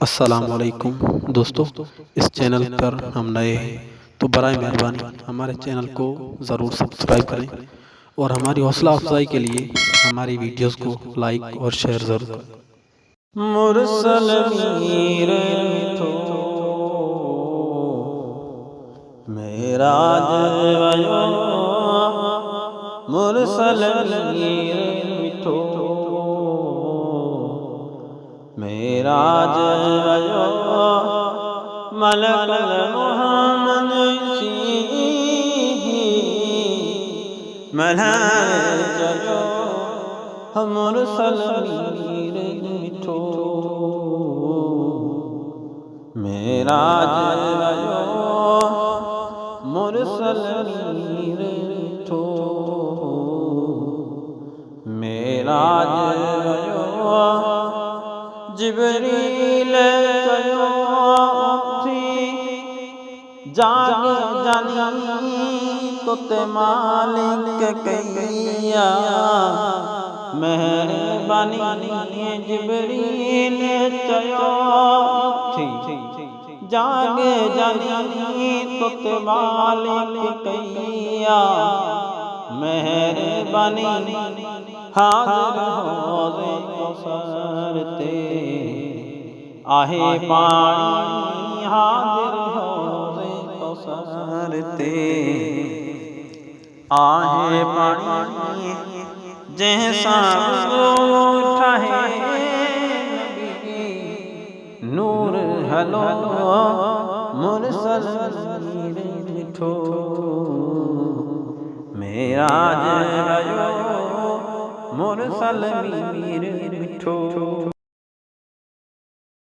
अस्सलामुअलैकुम दोस्तों, इस चैनल पर हम नए हैं तो बराए मेहरबानी हमारे चैनल को ज़रूर सब्सक्राइब करें और हमारी हौसला अफजाई के लिए हमारी वीडियोस को लाइक और शेयर ज़रूर करें। मुरसल मीर मिठो मेराज वयो मुरसल मीर मिठो मेराज वयो मलक मोहम्मद मल्हार जयो मुरसल मीर मिठो मेराज वयो मुरसल मीर मिठो मेराज वयो जिबरील कयो उठी जाग जानी तोते मालिक कहिया मेहरबानी जिबरील चयो उठी जाग जानी तोते मालिक कहिया मेहरबानी हाज़िर होज़े कौसर ते आहे पानी हाज़िर होज़े कौसर ते आहे पानी जैसा उठाए नूर हलो मुरसल मीर मिठो मेराज वयो मुरसल मीर मिठो।